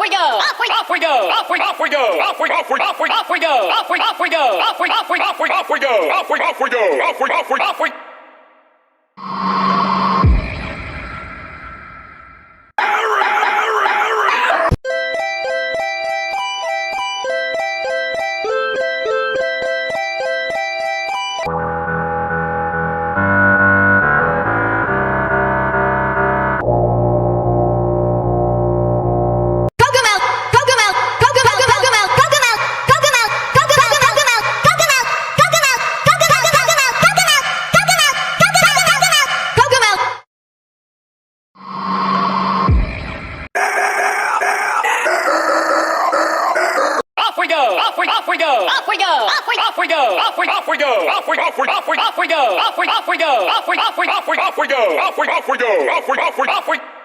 we go. Off we go. Off we go. Off we go. Off we go. Off we go. Off we go. Off we go. Off we go. Off we go. Off we go. Off we go. Off we go. Off we go. Off we go. Off we go. Off we go. Off we go. Off we go. Off we go.